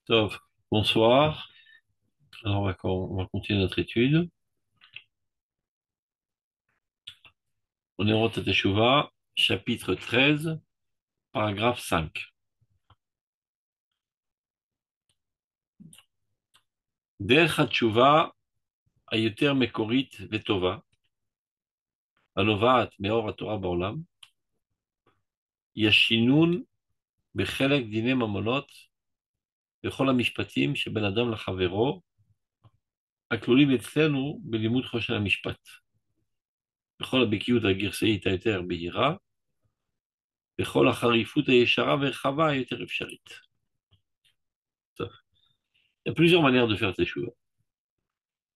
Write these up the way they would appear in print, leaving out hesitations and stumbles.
Tov, bonsoir. Alors, on va continuer notre étude. On est en Rosh Teshuvah, chapitre 13, paragraphe 5. Derech HaTeshuvah hayoter mekorit vetova, הנובעת מאור התורה בעולם, ישינון בחלק דיני ממונות וכל המשפטים שבין אדם לחברו, הכלולים אצלנו בלימוד חושן המשפט. בכל הבקיאות הגרסאית היותר בהירה, בכל החריפות הישרה והרחבה היותר אפשרית. טוב. Il y a plusieurs manières de faire Teshuvah.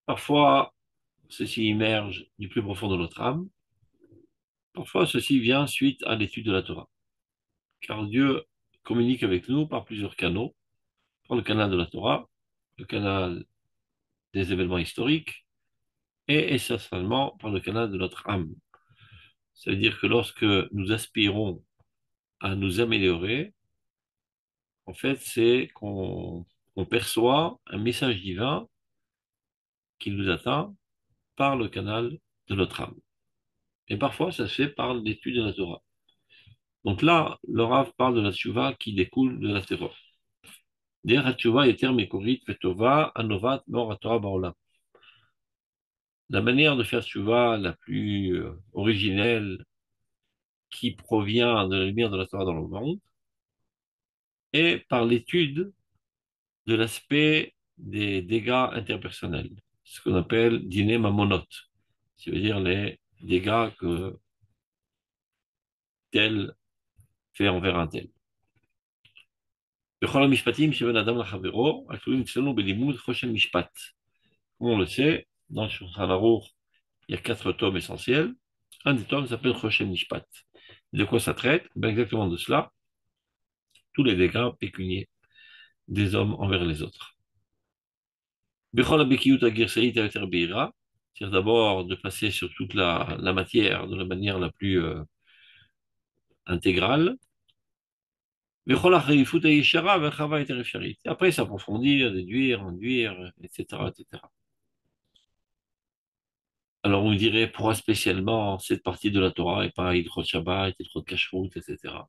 Parfois, ceci émerge du plus profond de notre âme. Parfois, ceci vient suite à l'étude de la Torah. Car Dieu communique avec nous par plusieurs canaux, par le canal de la Torah, le canal des événements historiques, et essentiellement par le canal de notre âme. C'est-à-dire que lorsque nous aspirons à nous améliorer, en fait, c'est qu'on perçoit un message divin qui nous atteint par le canal de notre âme. Et parfois, ça se fait par l'étude de la Torah. Donc là, le Rav parle de la teshuvah qui découle de la Torah. Derech hateshuva yeter mekorit vetova anovat meor haTorah ba'olam. La manière de faire teshuvah la plus originelle qui provient de la lumière de la Torah dans le monde est par l'étude de l'aspect des dégâts interpersonnels, ce qu'on appelle dîner mamonot, c'est-à-dire les dégâts que tel fait envers un tel. בכל המשפטים שבין אדם לחברו, הכלולים אצלנו בלימוד חושן משפט. Comme on le sait, dans le Shulchan Aruch, il y a 4 tomes essentiels. Un des tomes s'appelle Choshen Mishpat. De quoi ça traite? Ben exactement de cela, tous les dégâts pécuniaires des hommes envers les autres. Bechol Abekiyut Agirsaït Ayoter Beira, c'est-à-dire d'abord de passer sur toute la matière de la manière la plus intégrale. Bechol Achayifut Ayishara Vechava Ayoter Efsharit. Après, s'approfondir, déduire, induire, etc., etc. Alors on dirait pourquoi spécialement cette partie de la Torah et pas Hilchot Shabbat, Hilchot Kashrut, etc.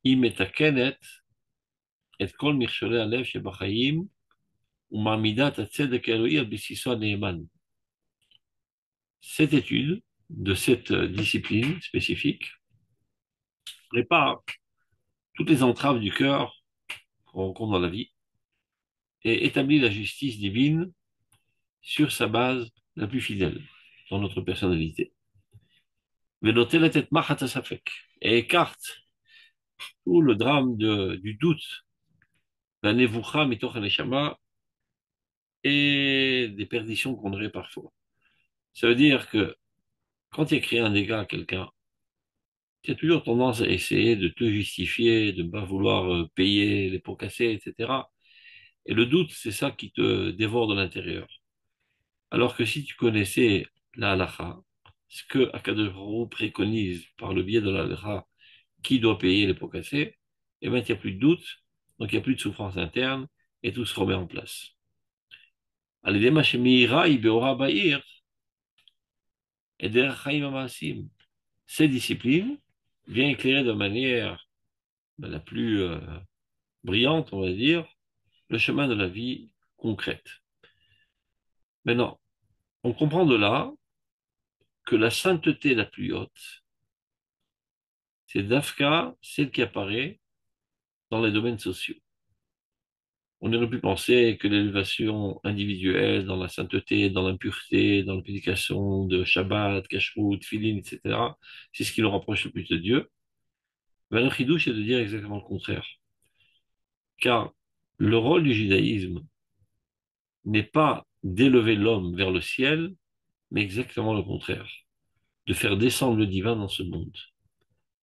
היא מתקנת את כל מכשולי הלב שבחיים ומעמידה את הצדק האלוהי על בסיסו הנאמן. Cette étude de cette discipline spécifique prépare toutes les entraves du cœur qu'on rencontre dans la vie et établit la justice divine sur sa base la plus fidèle dans notre personnalité. ונוטלת את מחט הספק, et écarte tout le drame du doute, la nevoucha mitoch neshama, et des perditions qu'on aurait parfois. Ça veut dire que quand tu écris un dégât à quelqu'un, tu as toujours tendance à essayer de te justifier, de ne pas vouloir payer les pots cassés, etc. Et le doute, c'est ça qui te dévore de l'intérieur. Alors que si tu connaissais la halakha, ce que Akadosh Baruch Hu préconise par le biais de la halakha, qui doit payer les pots cassés, eh bien, il n'y a plus de doute, donc il n'y a plus de souffrance interne, et tout se remet en place. Ces disciplines viennent éclairer de manière la plus brillante, on va dire, le chemin de la vie concrète. Maintenant, on comprend de là que la sainteté la plus haute, c'est Dafka, celle qui apparaît dans les domaines sociaux. On aurait pu penser que l'élévation individuelle dans la sainteté, dans l'impureté, dans l'application de Shabbat, Kashrut, Tfilin, etc., c'est ce qui nous rapproche le plus de Dieu. Mais le chidouche est de dire exactement le contraire. Car le rôle du judaïsme n'est pas d'élever l'homme vers le ciel, mais exactement le contraire, de faire descendre le divin dans ce monde.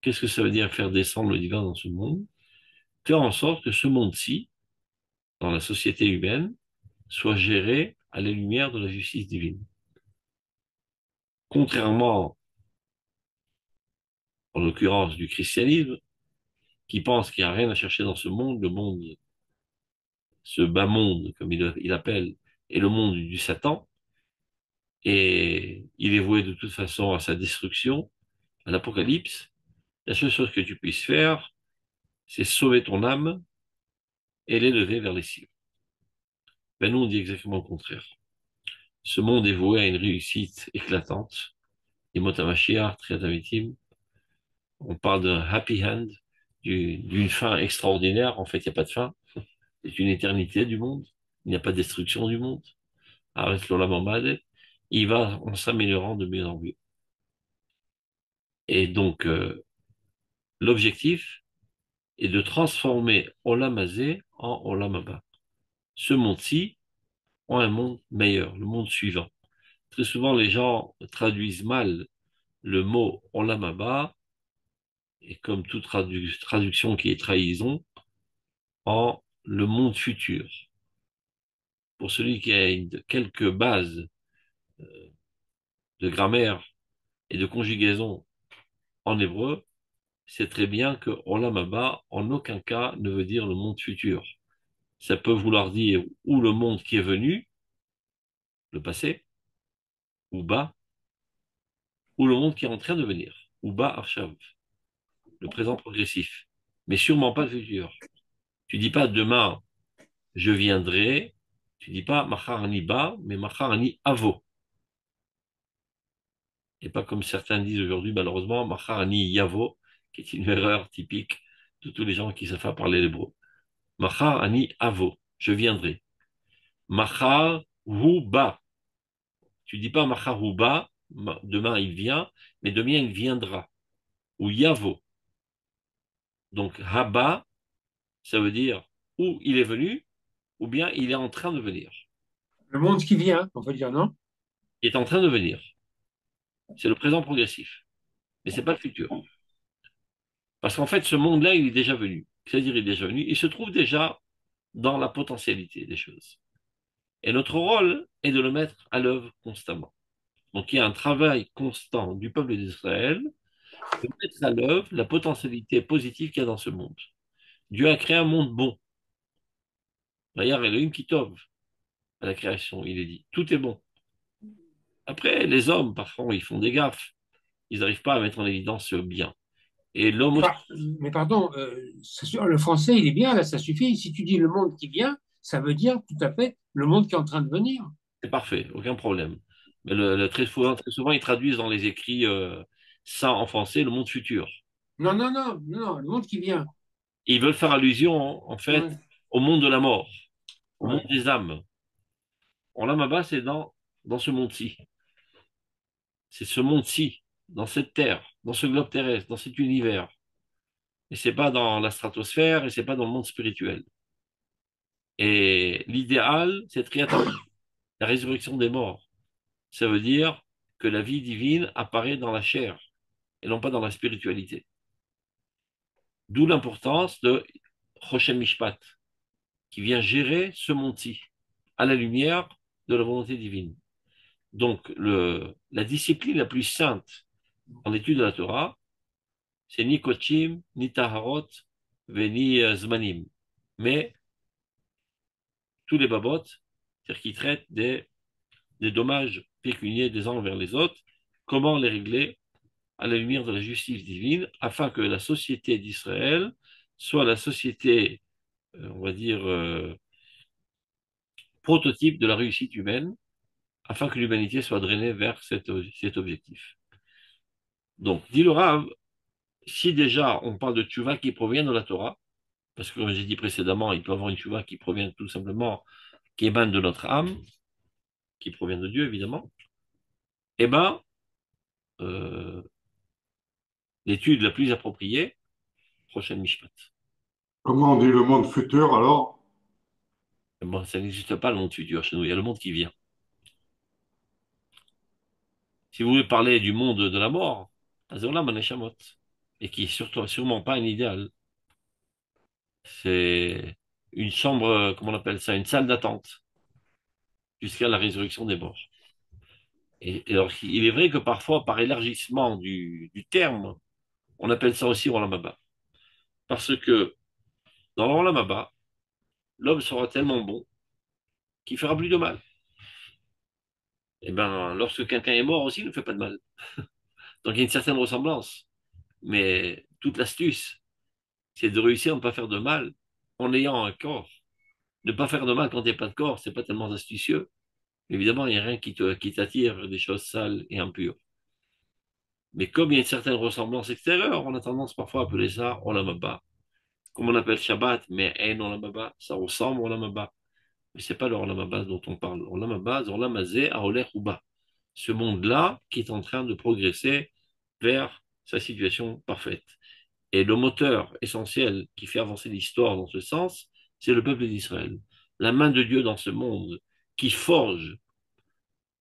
Qu'est-ce que ça veut dire faire descendre le divin dans ce monde? Faire en sorte que ce monde-ci, dans la société humaine, soit géré à la lumière de la justice divine. Contrairement, en l'occurrence, du christianisme, qui pense qu'il n'y a rien à chercher dans ce monde, le monde, ce bas monde, comme il appelle, est le monde du Satan, et il est voué de toute façon à sa destruction, à l'Apocalypse. La seule chose que tu puisses faire, c'est sauver ton âme et l'élever vers les cieux. Ben nous, on dit exactement le contraire. Ce monde est voué à une réussite éclatante. Et Motamashia, très intime, on parle d'un happy end, d'une fin extraordinaire. En fait, il n'y a pas de fin. C'est une éternité du monde. Il n'y a pas de destruction du monde. Arrête l'Olam Abad. Il va en s'améliorant de mieux en mieux. Et donc, l'objectif est de transformer Olam Hazé en Olam Haba. Ce monde-ci en un monde meilleur, le monde suivant. Très souvent, les gens traduisent mal le mot Olam Haba, et comme toute traduction qui est trahison, en le monde futur. Pour celui qui a quelques bases de grammaire et de conjugaison en hébreu, c'est très bien que Olam Haba, en aucun cas, ne veut dire le monde futur. Ça peut vouloir dire ou le monde qui est venu, le passé, ou bas, ou le monde qui est en train de venir, ou bas Arshav, le présent progressif. Mais sûrement pas le futur. Tu dis pas demain, je viendrai, tu dis pas Machar ani ba, mais Machar ani avo. Et pas comme certains disent aujourd'hui, malheureusement, Machar ani yavo, qui est une erreur typique de tous les gens qui savent pas parler l'hébreu. Machar ani avo, je viendrai. Machar hu ba. Tu dis pas Machar hu ba, demain il vient, mais demain il viendra. Ou yavo. Donc haba, ça veut dire ou il est venu, ou bien il est en train de venir. Le monde qui vient, on peut dire, non? Il est en train de venir. C'est le présent progressif. Mais c'est pas le futur. Parce qu'en fait, ce monde-là, il est déjà venu. C'est-à-dire, il est déjà venu. Il se trouve déjà dans la potentialité des choses. Et notre rôle est de le mettre à l'œuvre constamment. Donc, il y a un travail constant du peuple d'Israël de mettre à l'œuvre la potentialité positive qu'il y a dans ce monde. Dieu a créé un monde bon. D'ailleurs, Elohim Kitov, à la création, il est dit. Tout est bon. Après, les hommes, parfois, ils font des gaffes. Ils n'arrivent pas à mettre en évidence ce bien. Et l'homme aussi, Mais pardon, le français, il est bien, là, ça suffit. Si tu dis le monde qui vient, ça veut dire tout à fait le monde qui est en train de venir. c'est parfait, aucun problème. Mais très souvent, ils traduisent dans les écrits ça en français, le monde futur. Non, non, non, non, le monde qui vient. Et ils veulent faire allusion, en fait, Ouais, au monde de la mort, au monde ouais. des âmes. En là-bas, c'est dans ce monde-ci. C'est ce monde-ci, dans cette terre, dans ce globe terrestre, dans cet univers. Et c'est pas dans la stratosphère et c'est pas dans le monde spirituel. Et l'idéal, c'est la résurrection des morts. Ça veut dire que la vie divine apparaît dans la chair et non pas dans la spiritualité. D'où l'importance de Choshen Mishpat, qui vient gérer ce monde-ci à la lumière de la volonté divine. Donc, la discipline la plus sainte en étude de la Torah, c'est ni Kochim, ni Taharot, ni Zmanim, mais tous les babot, c'est-à-dire qui traitent des dommages pécuniaires des uns envers les autres, comment les régler à la lumière de la justice divine, afin que la société d'Israël soit la société, on va dire, prototype de la réussite humaine, afin que l'humanité soit drainée vers cet objectif. Donc, dit le Rav, si déjà on parle de tchouva qui provient de la Torah, parce que comme j'ai dit précédemment, il peut y avoir une tchouva qui provient tout simplement, qui émane de notre âme, qui provient de Dieu évidemment, eh bien, euh, l'étude la plus appropriée, prochaine Mishpat. Comment on dit le monde futur alors? Bon, ça n'existe pas le monde futur chez nous, il y a le monde qui vient. Si vous voulez parler du monde de la mort, Azolam Maneshamot, et qui est surtout, sûrement pas un idéal. C'est une chambre, comment on appelle ça, une salle d'attente jusqu'à la résurrection des morts. Et alors, il est vrai que parfois, par élargissement du terme, on appelle ça aussi Olam Haba. Parce que dans l'Olam Abba, l'homme sera tellement bon qu'il fera plus de mal. Et bien, lorsque quelqu'un est mort aussi, il ne fait pas de mal. Donc il y a une certaine ressemblance. Mais toute l'astuce, c'est de réussir à ne pas faire de mal en ayant un corps. Ne pas faire de mal quand il n'y a pas de corps, c'est pas tellement astucieux. Évidemment, il n'y a rien qui t'attire des choses sales et impures. Mais comme il y a une certaine ressemblance extérieure, on a tendance parfois à appeler ça Olam Haba. Comme on appelle Shabbat, mais Ein Olam Haba, ça ressemble au Olam Haba. Mais c'est pas le Olam Haba dont on parle. Olam Haba, c'est Olam Hazeh Aoler Uba. Ce monde-là qui est en train de progresser vers sa situation parfaite. Et le moteur essentiel qui fait avancer l'histoire dans ce sens, c'est le peuple d'Israël. La main de Dieu dans ce monde qui forge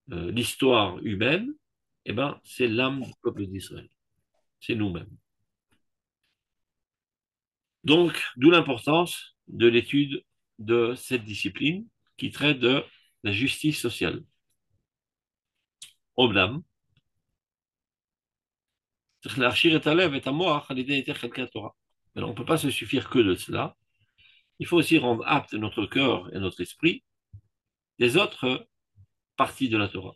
l'histoire humaine, eh ben, c'est l'âme du peuple d'Israël. C'est nous-mêmes. Donc, d'où l'importance de l'étude de cette discipline qui traite de la justice sociale. Oblam, mais on ne peut pas se suffire que de cela. Il faut aussi rendre apte notre cœur et notre esprit des autres parties de la Torah.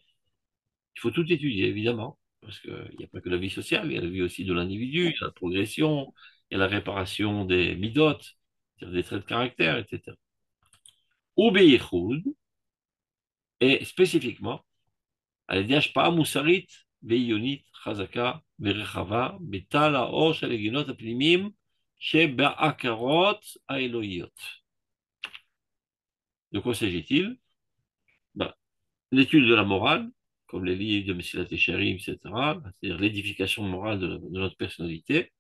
Il faut tout étudier, évidemment, parce qu'il n'y a pas que la vie sociale, il y a la vie aussi de l'individu, il y a la progression, il y a la réparation des midot, c'est-à-dire des traits de caractère, etc. Ou et spécifiquement, על ידי השפעה מוסרית ועיונית חזקה ורחבה בטל האור של הגינות הפנימיים שבעקרות האלוהיות. De quoi s'agit-il? Ben, l'étude de la morale, comme les livres de Messilat Yesharim, etc., c'est-à-dire l'édification morale de notre personnalité,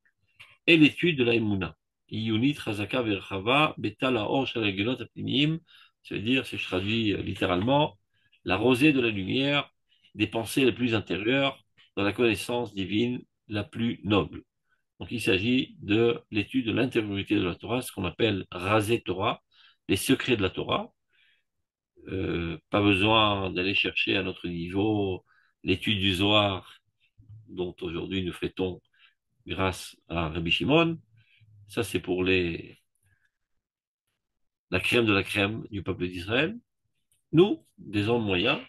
et l'étude de la Emouna. Iyunit, Chazaka, Verchava, Betal Haor Shel Hagenot Apnimim, ça veut dire, si je traduis littéralement, la rosée de la lumière des pensées les plus intérieures dans la connaissance divine la plus noble. Donc il s'agit de l'étude de l'intériorité de la Torah, ce qu'on appelle Razé Torah, les secrets de la Torah. Pas besoin d'aller chercher à notre niveau l'étude du Zohar, dont aujourd'hui nous fêtons grâce à Rabbi Shimon. Ça, c'est pour la crème de la crème du peuple d'Israël. Nous, des hommes moyens,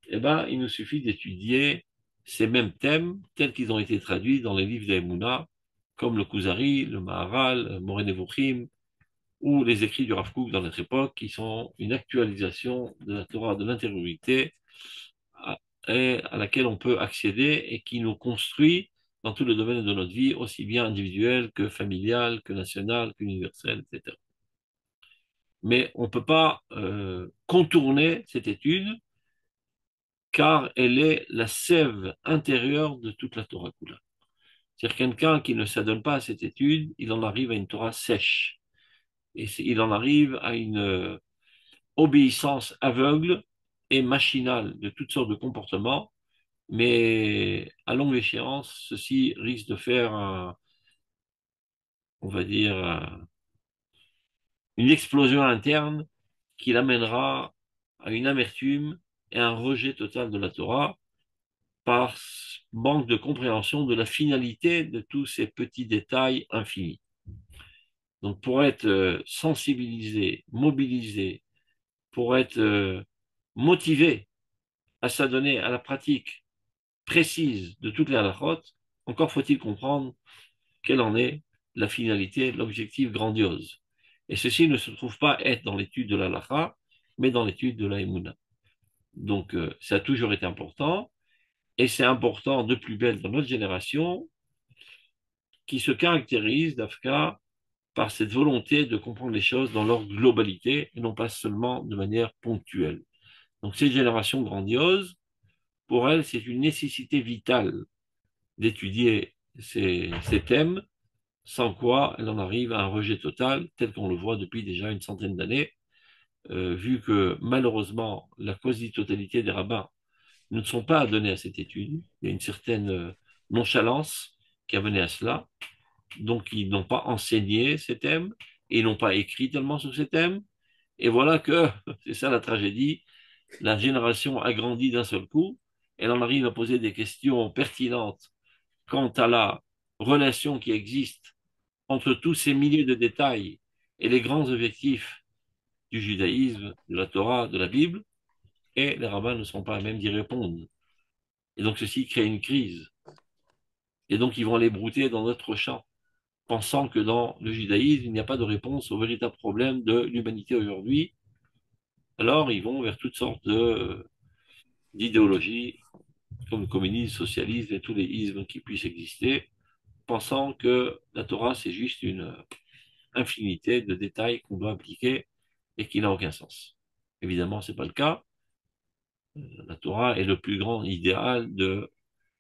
eh ben, il nous suffit d'étudier ces mêmes thèmes tels qu'ils ont été traduits dans les livres d'Aïmouna, comme le Kuzari, le Maharal, le Moreh Nevuchim, ou les écrits du Rav Kook dans notre époque, qui sont une actualisation de la Torah de l'intériorité à laquelle on peut accéder et qui nous construit dans tous les domaines de notre vie, aussi bien individuel que familial, que national, qu'universel, etc. Mais on ne peut pas contourner cette étude car elle est la sève intérieure de toute la Torah Kula. C'est-à-dire quelqu'un qui ne s'adonne pas à cette étude, il en arrive à une Torah sèche. Et il en arrive à une obéissance aveugle et machinale de toutes sortes de comportements, mais à longue échéance, ceci risque de faire, on va dire, une explosion interne qui l'amènera à une amertume et un rejet total de la Torah par manque de compréhension de la finalité de tous ces petits détails infinis. Donc pour être sensibilisé, mobilisé, pour être motivé à s'adonner à la pratique précise de toutes les halakhot, encore faut-il comprendre quelle en est la finalité, l'objectif grandiose. Et ceci ne se trouve pas être dans l'étude de l'halakha, mais dans l'étude de la Emouna. Donc ça a toujours été important, et c'est important de plus belle dans notre génération, qui se caractérise, d'Afka, par cette volonté de comprendre les choses dans leur globalité, et non pas seulement de manière ponctuelle. Donc cette génération grandiose, pour elle, c'est une nécessité vitale d'étudier ces thèmes, sans quoi elle en arrive à un rejet total, tel qu'on le voit depuis déjà une centaine d'années, vu que malheureusement la quasi-totalité des rabbins ne sont pas adonnés à cette étude. Il y a une certaine nonchalance qui a mené à cela. Donc ils n'ont pas enseigné ces thèmes, et ils n'ont pas écrit tellement sur ces thèmes. Et voilà que, c'est ça la tragédie, la génération a grandi d'un seul coup, elle en arrive à poser des questions pertinentes quant à la relation qui existe entre tous ces milliers de détails et les grands objectifs du judaïsme, de la Torah, de la Bible, et les rabbins ne sont pas à même d'y répondre. Et donc ceci crée une crise. Et donc ils vont aller brouter dans d'autres champs, pensant que dans le judaïsme, il n'y a pas de réponse aux véritables problèmes de l'humanité aujourd'hui. Alors ils vont vers toutes sortes d'idéologies, comme le communisme, le socialisme et tous les ismes qui puissent exister, pensant que la Torah, c'est juste une infinité de détails qu'on doit appliquer et qui n'a aucun sens. Évidemment, ce n'est pas le cas. La Torah est le plus grand idéal de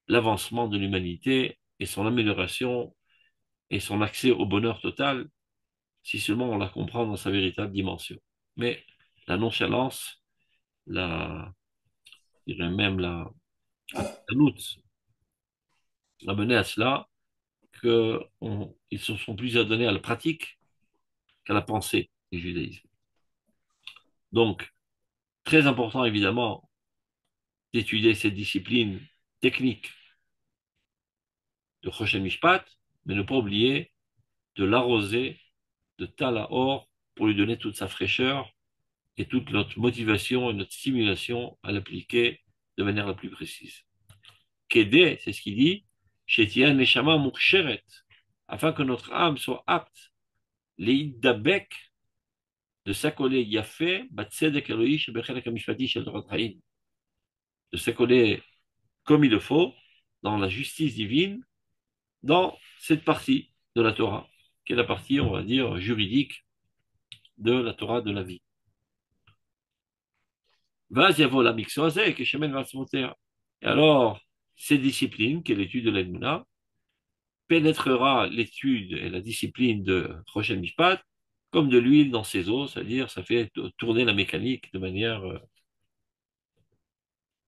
l'avancement de l'humanité et son amélioration et son accès au bonheur total, si seulement on la comprend dans sa véritable dimension. Mais la nonchalance, je dirais même la doute, a mené à cela qu'ils se sont plus adonnés à la pratique qu'à la pensée du judaïsme. Donc, très important évidemment d'étudier cette discipline technique de Choshen Mishpat, mais ne pas oublier de l'arroser de Talaor pour lui donner toute sa fraîcheur et toute notre motivation et notre stimulation à l'appliquer de manière la plus précise. Kédé, c'est ce qu'il dit, Shetia Neshama Muksheret, afin que notre âme soit apte, Leïdabek, de s'accoler Yafé, Batzedek Eloï, Shebechelek Amishpati, Shel Torah Chaim, de s'accoler comme il le faut dans la justice divine, dans cette partie de la Torah, qui est la partie, on va dire, juridique de la Torah de la vie. Vaz yavo la mixoazé, que shemen va se monter. Et alors, cette discipline, qui est l'étude de l'Emouna, pénétrera l'étude et la discipline de Rochel Mishpat comme de l'huile dans ses os, c'est-à-dire ça fait tourner la mécanique de manière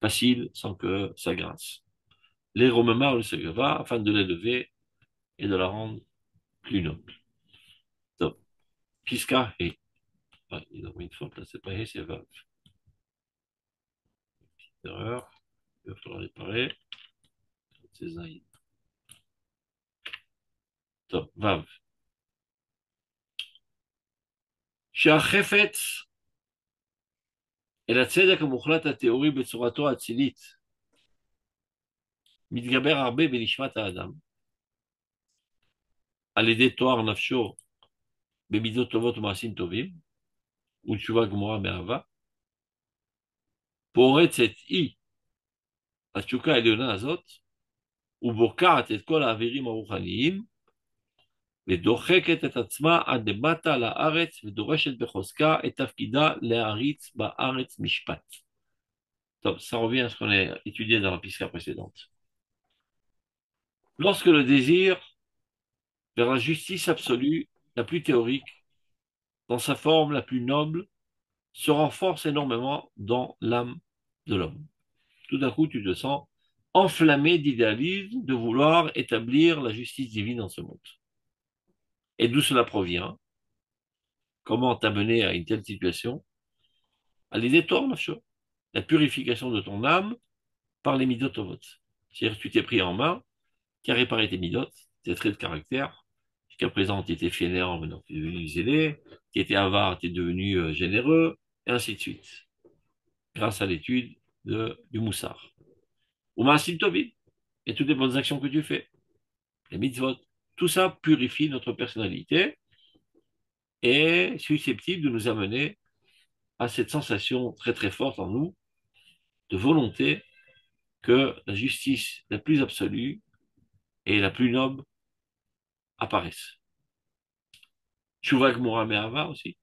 facile, sans que ça grince. Les romemar le segava, afin de l'élever et de la rendre plus noble. Donc, Piska et ils ont mis une faute là, c'est pas et, c'est Vav. Erreur, il va falloir réparer. C'est Zaïd. Donc, Vav. שהחפץ אל הצדק המוחלט התיאורי בצורתו האצילית מתגבר הרבה בנשמת האדם על ידי תואר נפשו במידות טובות ומעשים טובים ותשובה גמורה מאהבה פורצת היא התשוקה העליונה הזאת ובוקעת את כל האווירים הרוחניים ודוחקת את עצמה עד למטה לארץ ודורשת בחוזקה את תפקידה להריץ בארץ משפט. Donc, ça revient à ce qu'on a étudié dans la pisca précédente. Lorsque le désir vers la justice absolue, la plus théorique, dans sa forme la plus noble, se renforce énormément dans l'âme de l'homme. Tout d'un coup, tu te sens enflammé d'idéalisme, de vouloir établir la justice divine dans ce monde. Et d'où cela provient? Comment t'amener à une telle situation? À l'idée de toi, la purification de ton âme par les midotovot. C'est-à-dire que tu t'es pris en main, tu as réparé tes midotes, tes traits de caractère. Jusqu'à présent, tu étais fainéant, maintenant tu es devenu zélé, tu étais avare, tu es devenu généreux, et ainsi de suite, grâce à l'étude du Moussar. Ou Maasim Tovim, et toutes les bonnes actions que tu fais, les mitzvot. Tout ça purifie notre personnalité et est susceptible de nous amener à cette sensation très très forte en nous de volonté que la justice la plus absolue et la plus noble apparaisse. Tshuva Gmura Me'ava aussi,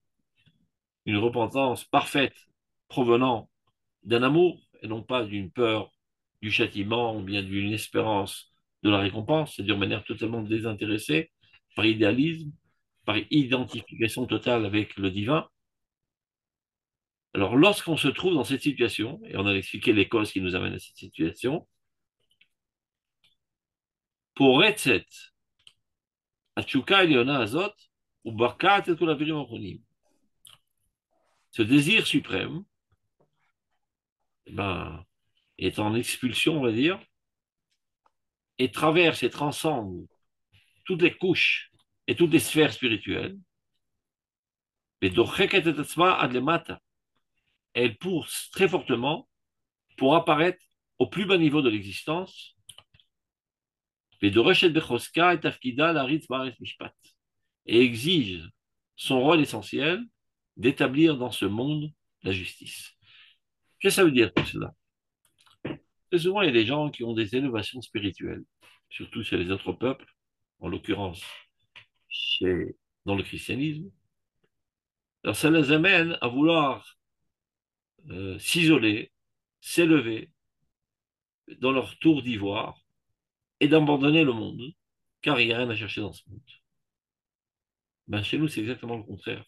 une repentance parfaite provenant d'un amour et non pas d'une peur du châtiment ou bien d'une espérance de la récompense, c'est-à-dire de manière totalement désintéressée, par idéalisme, par identification totale avec le divin. Alors, lorsqu'on se trouve dans cette situation, et on a expliqué les causes qui nous amènent à cette situation, pour Retzet, Atchuka Eliona Azot, ou Barkat et Kulavirim Ochronim, ce désir suprême, eh ben, est en expulsion, on va dire, et traverse et transcende toutes les couches et toutes les sphères spirituelles, elle pousse très fortement pour apparaître au plus bas niveau de l'existence, et exige son rôle essentiel d'établir dans ce monde la justice. Qu'est-ce que ça veut dire tout cela? Très souvent, il y a des gens qui ont des élévations spirituelles, surtout chez les autres peuples, en l'occurrence dans le christianisme. Alors ça les amène à vouloir s'isoler, s'élever dans leur tour d'ivoire et d'abandonner le monde, car il n'y a rien à chercher dans ce monde. Ben, chez nous, c'est exactement le contraire.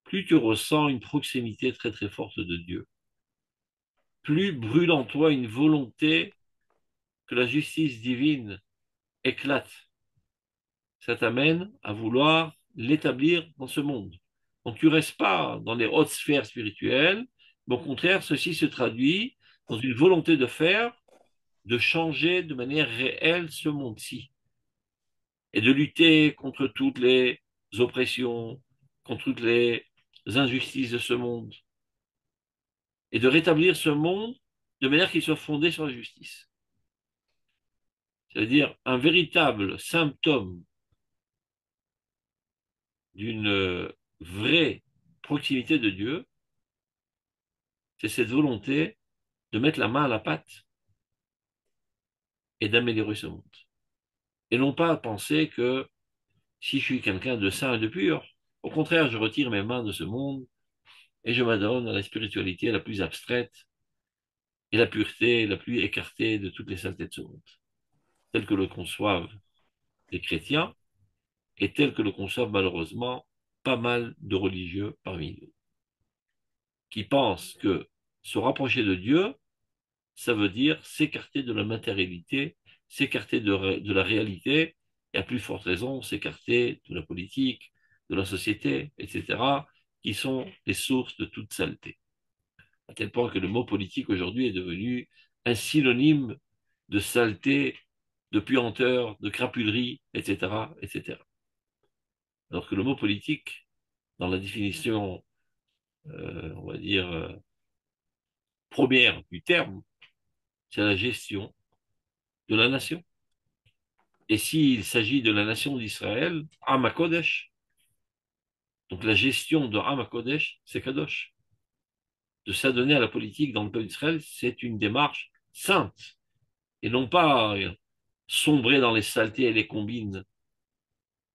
Plus tu ressens une proximité très très forte de Dieu, plus brûle en toi une volonté que la justice divine éclate. Ça t'amène à vouloir l'établir dans ce monde. Donc tu ne restes pas dans les hautes sphères spirituelles, mais au contraire, ceci se traduit dans une volonté de faire, de changer de manière réelle ce monde-ci et de lutter contre toutes les oppressions, contre toutes les injustices de ce monde et de rétablir ce monde de manière qu'il soit fondé sur la justice. C'est-à-dire un véritable symptôme d'une vraie proximité de Dieu, c'est cette volonté de mettre la main à la pâte et d'améliorer ce monde. Et non pas penser que si je suis quelqu'un de saint et de pur, au contraire, je retire mes mains de ce monde et je m'adonne à la spiritualité la plus abstraite et la pureté la plus écartée de toutes les saletés de ce monde, telle que le conçoivent les chrétiens et telle que le conçoivent malheureusement pas mal de religieux parmi nous, qui pensent que se rapprocher de Dieu, ça veut dire s'écarter de la matérialité, s'écarter de la réalité, et à plus forte raison, s'écarter de la politique, de la société, etc., qui sont les sources de toute saleté. À tel point que le mot politique aujourd'hui est devenu un synonyme de saleté, de puanteur, de crapulerie, etc., etc. Alors que le mot politique, dans la définition, on va dire, première du terme, c'est la gestion de la nation. Et s'il s'agit de la nation d'Israël, Am HaKodesh, donc la gestion de Am HaKodesh, c'est Kadosh. De s'adonner à la politique dans le peuple d'Israël, c'est une démarche sainte, et non pas sombrer dans les saletés et les combines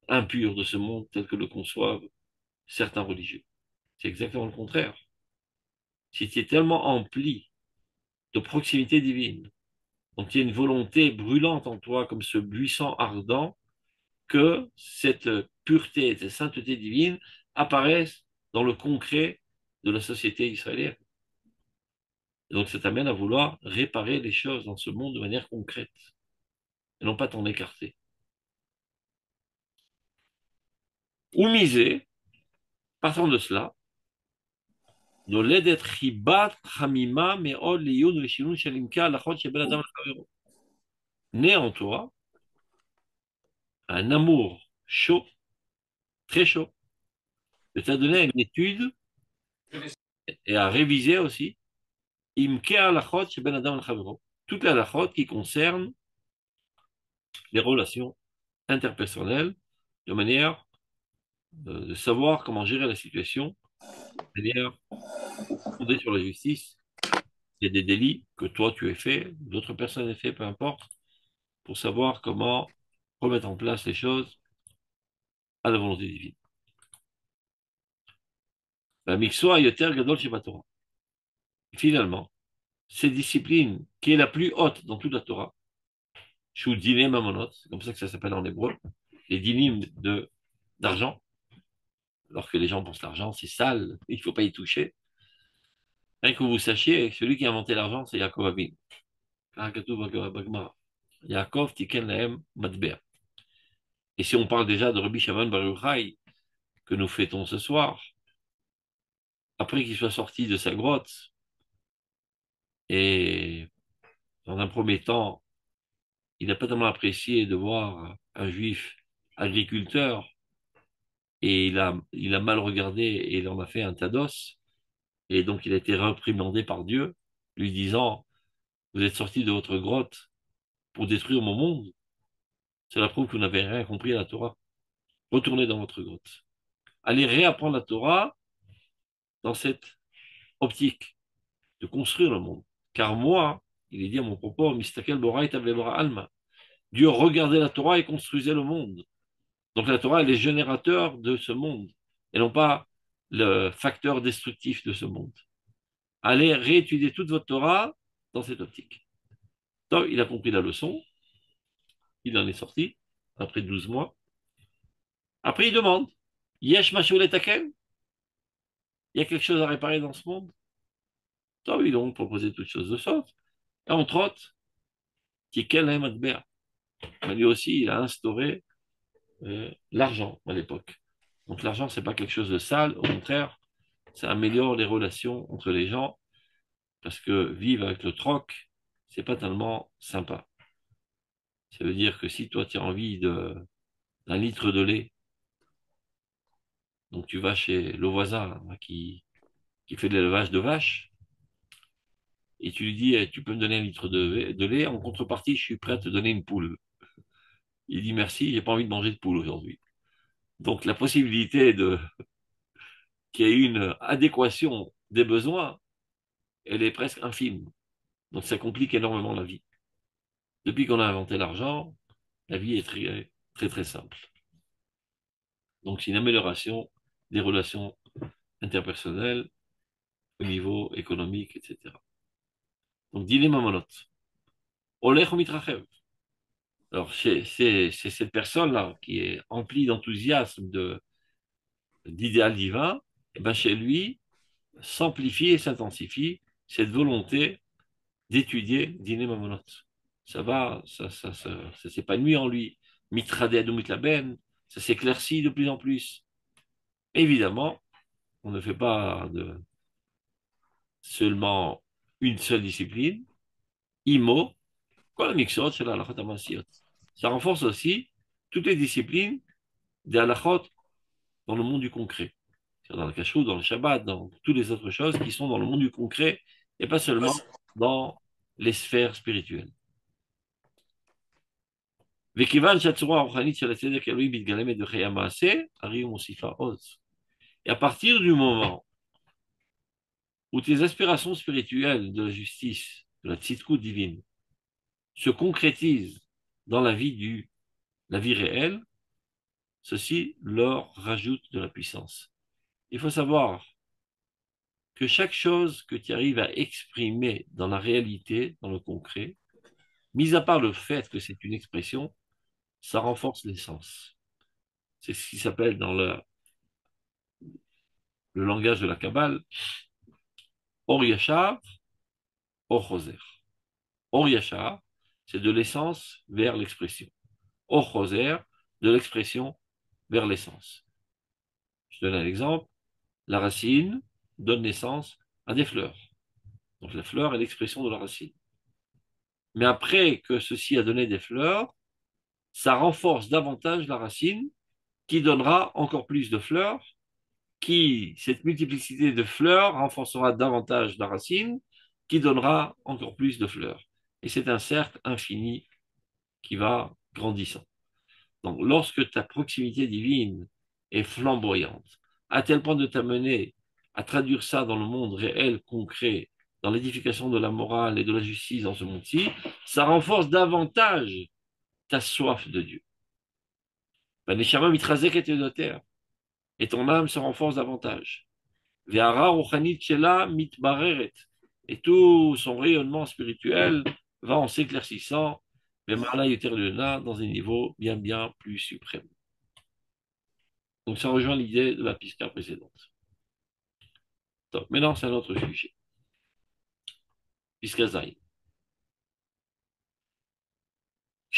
impures de ce monde tel que le conçoivent certains religieux. C'est exactement le contraire. Si tu es tellement empli de proximité divine, donc il y a une volonté brûlante en toi comme ce buisson ardent, que cette pureté, cette sainteté divine apparaissent dans le concret de la société israélienne. Et donc ça t'amène à vouloir réparer les choses dans ce monde de manière concrète, et non pas t'en écarter. Ou miser, partant de cela, naît en toi un amour chaud, très chaud, de t'adonner à une étude et à réviser aussi toutes les halachot qui concernent les relations interpersonnelles, de manière de savoir comment gérer la situation, de manière fondée sur la justice. Il y a des délits que toi tu as fait, d'autres personnes ont fait, peu importe, pour savoir comment remettre en place les choses à la volonté divine. La mixoa yoter gadol sheba Torah. Finalement, cette discipline qui est la plus haute dans toute la Torah, shu dinim mamonot, c'est comme ça que ça s'appelle en hébreu, les dinim d'argent, alors que les gens pensent que l'argent c'est sale, il ne faut pas y toucher. Rien que vous sachiez, celui qui a inventé l'argent, c'est Yaakov Avinu. Yaakov tiken lahem matber. Et si on parle déjà de Rabbi Shimon Bar Yochai, que nous fêtons ce soir, après qu'il soit sorti de sa grotte, et dans un premier temps, il n'a pas tellement apprécié de voir un juif agriculteur et il a mal regardé et il en a fait un tas d'os. Et donc il a été réprimandé par Dieu, lui disant, vous êtes sorti de votre grotte pour détruire mon monde. Cela prouve que vous n'avez rien compris à la Torah. Retournez dans votre grotte. Allez réapprendre la Torah dans cette optique de construire le monde. Car moi, il est dit à mon propos, Mistakel Boraït Avlevra Alma. Dieu regardait la Torah et construisait le monde. Donc la Torah, elle est générateur de ce monde, et non pas le facteur destructif de ce monde. Allez réétudier toute votre Torah dans cette optique. Donc, il a compris la leçon, il en est sorti, après 12 mois. Après, il demande, Yesh Mashulet Taken, il y a quelque chose à réparer dans ce monde. Donc, ils ont proposé toutes choses de sorte. Et entre autres, Tikel Matbea. Lui aussi, il a instauré l'argent à l'époque. Donc l'argent, c'est pas quelque chose de sale, au contraire, ça améliore les relations entre les gens, parce que vivre avec le troc, c'est pas tellement sympa. Ça veut dire que si toi tu as envie d'un litre de lait, donc tu vas chez le voisin hein, qui fait de l'élevage de vaches, et tu lui dis, tu peux me donner un litre de lait, en contrepartie, je suis prêt à te donner une poule. Il dit merci, j'ai pas envie de manger de poule aujourd'hui. Donc la possibilité qu'il y ait une adéquation des besoins, elle est presque infime. Donc ça complique énormément la vie. Depuis qu'on a inventé l'argent, la vie est très, très, très simple. Donc c'est une amélioration des relations interpersonnelles au niveau économique, etc. Donc dîner mamonot. Olech ou mitrachev. Alors c'est cette personne-là qui est emplie d'enthousiasme, d'idéal divin, et ben chez lui s'amplifie et s'intensifie cette volonté d'étudier dîner mamonot. Ça va, ça s'épanouit en lui. Mitraded ou mitlaben, ça s'éclaircit de plus en plus. Évidemment, on ne fait pas de seulement une seule discipline. Imo, quoi la mixot, c'est la halachot hamasiot. Ça renforce aussi toutes les disciplines des halachot dans le monde du concret. Dans le kashrut, dans le Shabbat, dans toutes les autres choses qui sont dans le monde du concret et pas seulement dans les sphères spirituelles. וכיוון שהצורה הרוחנית של הצדק האלוהי מתגלמת בחיי המעשה, הרי הוא מוסיפה עוז. Et à partir du moment où tes aspirations spirituelles de la justice, de la tzidkout divine, se concrétisent dans la vie réelle, ceci leur rajoute de la puissance. Il faut savoir que chaque chose que tu arrives à exprimer dans la réalité, dans le concret, mis à part le fait que c'est une expression, ça renforce l'essence. C'est ce qui s'appelle dans le langage de la Kabbale, Or Yachar, Or Choser. Or Yachar, c'est de l'essence vers l'expression. Or Choser, de l'expression vers l'essence. Je donne un exemple. La racine donne naissance à des fleurs. Donc la fleur est l'expression de la racine. Mais après que ceci a donné des fleurs, ça renforce davantage la racine qui donnera encore plus de fleurs, cette multiplicité de fleurs renforcera davantage la racine qui donnera encore plus de fleurs. Et c'est un cercle infini qui va grandissant. Donc lorsque ta proximité divine est flamboyante, à tel point de t'amener à traduire ça dans le monde réel, concret, dans l'édification de la morale et de la justice dans ce monde-ci, ça renforce davantage ta soif de Dieu. Neshama mitrazek et terre, et ton âme se renforce davantage. Ve'ara ruchanit shela mitbareret, et tout son rayonnement spirituel va en s'éclaircissant, ve'ma'ala yoter lena, dans un niveau bien bien plus suprême. Donc ça rejoint l'idée de la pisca précédente. Donc, maintenant, c'est un autre sujet. Pisca zayin.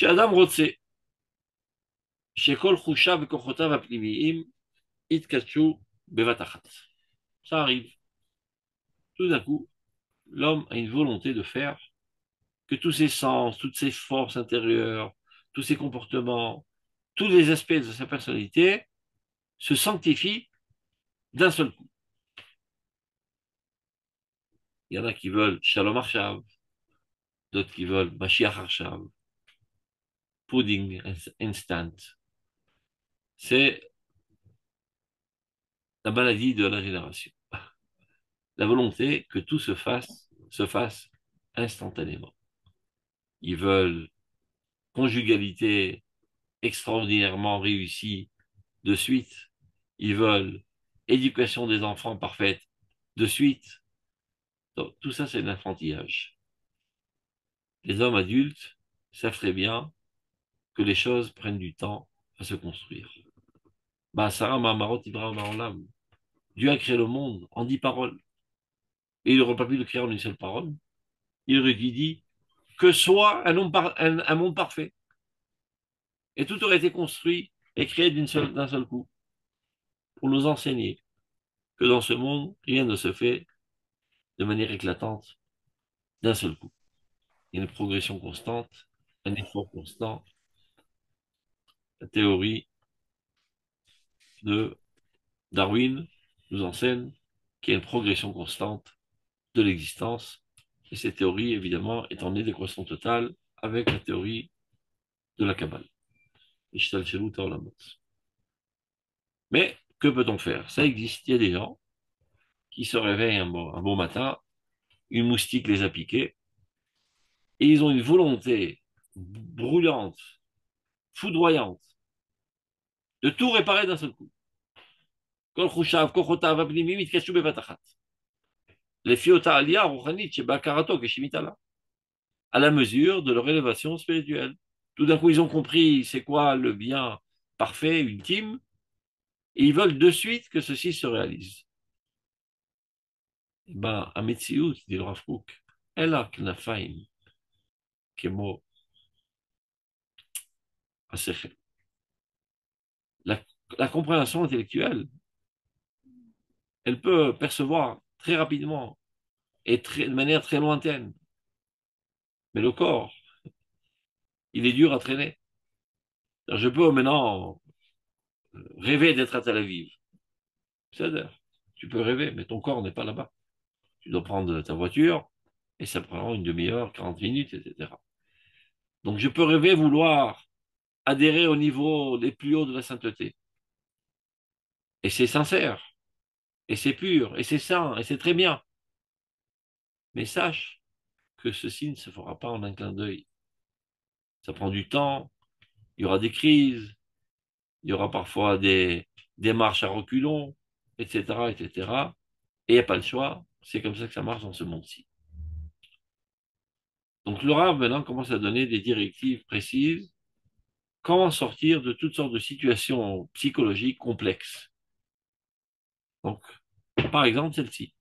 Adam rotse, shekol chusha vekochotav apnimiyim, itkachu bevatachat. Ça arrive. Tout d'un coup, l'homme a une volonté de faire que tous ses sens, toutes ses forces intérieures, tous ses comportements, tous les aspects de sa personnalité se sanctifient d'un seul coup. Il y en a qui veulent Shalom Arshav, d'autres qui veulent Mashiach Arshav, pudding instant. C'est la maladie de la génération. La volonté que tout se fasse instantanément. Ils veulent conjugalité extraordinairement réussie de suite. Ils veulent éducation des enfants parfaite de suite. Donc, tout ça, c'est l'enfantillage. Les hommes adultes savent très bien que les choses prennent du temps à se construire. Sarah Mamarot Ibrahim Olam. Dieu a créé le monde en 10 paroles. Et il n'aurait pas pu le créer en une seule parole. Il aurait dit que soit un monde parfait. Et tout aurait été construit et créé d'un seul coup pour nous enseigner que dans ce monde, rien ne se fait de manière éclatante d'un seul coup. Il y a une progression constante, un effort constant. La théorie de Darwin nous enseigne qu'il y a une progression constante de l'existence. Et cette théorie, évidemment, est en adéquation totale avec la théorie de la Kabbale. Mais que peut-on faire? Ça existe. Il y a des gens qui se réveillent un beau matin, une moustique les a piqués, et ils ont une volonté brûlante, foudroyante, de tout réparer d'un seul coup. Les fiota alia rouhanit sheba karato keshimitala, à la mesure de leur élévation spirituelle. Tout d'un coup, ils ont compris c'est quoi le bien parfait, ultime, et ils veulent de suite que ceci se réalise. Ametziut, dit le Rav Kook, elle a knafaim, kemo asechel. La, la compréhension intellectuelle, elle peut percevoir très rapidement et de manière très lointaine. Mais le corps, il est dur à traîner. Je peux maintenant rêver d'être à Tel Aviv. C'est-à-dire, tu peux rêver, mais ton corps n'est pas là-bas. Tu dois prendre ta voiture et ça prend une demi-heure, 40 minutes, etc. Donc je peux rêver vouloir adhérer au niveau les plus hauts de la sainteté. Et c'est sincère, et c'est pur, et c'est saint, et c'est très bien. Mais sache que ceci ne se fera pas en un clin d'œil. Ça prend du temps, il y aura des crises, il y aura parfois des marches à reculons, etc., etc. Et il n'y a pas le choix, c'est comme ça que ça marche dans ce monde-ci. Donc le Rav maintenant commence à donner des directives précises, comment sortir de toutes sortes de situations psychologiques complexes. Donc, par exemple, celle-ci.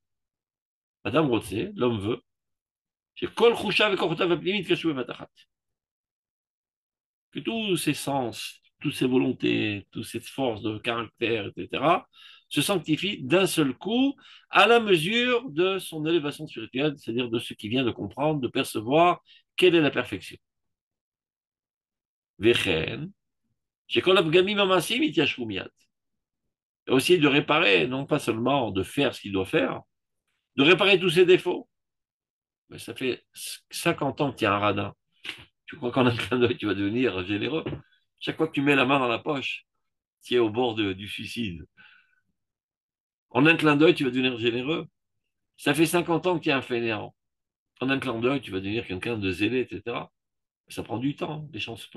Madame Rotze, l'homme veut, que tous ses sens, toutes ses volontés, toutes ses forces de caractère, etc., se sanctifient d'un seul coup à la mesure de son élévation spirituelle, c'est-à-dire de ce qu'il vient de comprendre, de percevoir quelle est la perfection. Vechen, et aussi de réparer, non pas seulement de faire ce qu'il doit faire, de réparer tous ses défauts. Mais ça fait 50 ans que tu es un radin. Tu crois qu'en un clin d'œil, tu vas devenir généreux? Chaque fois que tu mets la main dans la poche, tu es au bord du suicide. En un clin d'œil, tu vas devenir généreux. Ça fait 50 ans que tu es un fainéant. En un clin d'œil, tu vas devenir quelqu'un de zélé, etc. Ça prend du temps. Les choses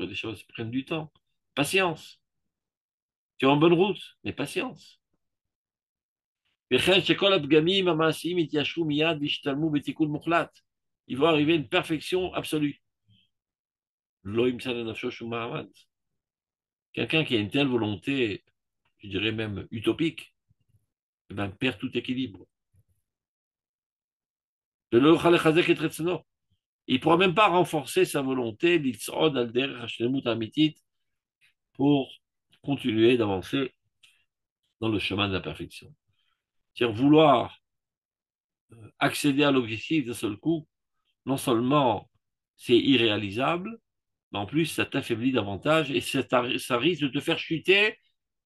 prennent du temps. Patience. Tu es en bonne route, mais patience. Il va arriver une perfection absolue. Quelqu'un qui a une telle volonté, je dirais même utopique, eh ben, perd tout équilibre. Il ne pourra même pas renforcer sa volonté pour continuer d'avancer dans le chemin de la perfection. C'est-à-dire vouloir accéder à l'objectif d'un seul coup, non seulement c'est irréalisable, mais en plus, ça t'affaiblit davantage et ça risque de te faire chuter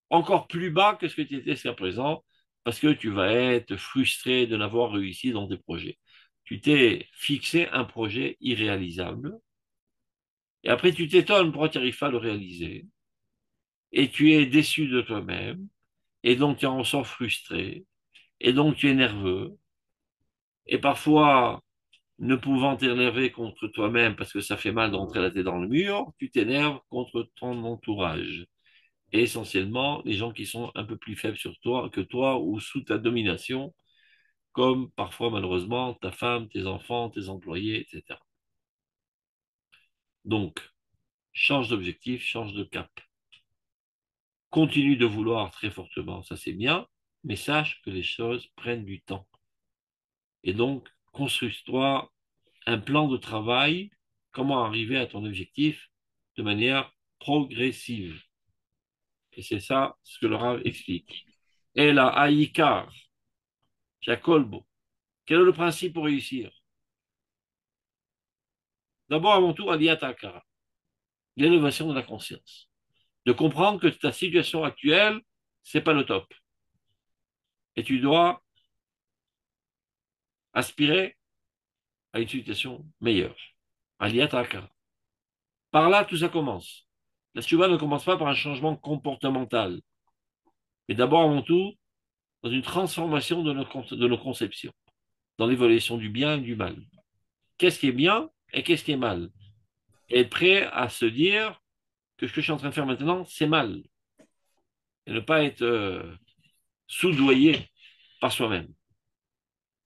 encore plus bas que ce que tu étais jusqu'à présent, parce que tu vas être frustré de n'avoir réussi dans tes projets. Tu t'es fixé un projet irréalisable, et après tu t'étonnes pourquoi tu n'arrives pas à le réaliser, et tu es déçu de toi-même, et donc tu en ressors frustré, et donc tu es nerveux, et parfois, ne pouvant t'énerver contre toi-même parce que ça fait mal d'entrer la tête dans le mur, tu t'énerves contre ton entourage. Et essentiellement, les gens qui sont un peu plus faibles sur toi que toi ou sous ta domination, comme parfois malheureusement ta femme, tes enfants, tes employés, etc. Donc, change d'objectif, change de cap. Continue de vouloir très fortement, ça c'est bien, mais sache que les choses prennent du temps. Et donc, construis-toi un plan de travail, comment arriver à ton objectif de manière progressive. Et c'est ça ce que le Rav explique. Et là, Aïkar, Jacolbo, quel est le principe pour réussir? D'abord, avant tout, Aliyat Akara, l'élévation de la conscience. De comprendre que ta situation actuelle, c'est pas le top. Et tu dois aspirer à une situation meilleure. Aliyat Akara. Par là, tout ça commence. La Teshuvah ne commence pas par un changement comportemental, mais d'abord, avant tout, dans une transformation de nos conceptions, dans l'évolution du bien et du mal. Qu'est-ce qui est bien et qu'est-ce qui est mal? Et être prêt à se dire que ce que je suis en train de faire maintenant, c'est mal. Et ne pas être soudoyé par soi-même.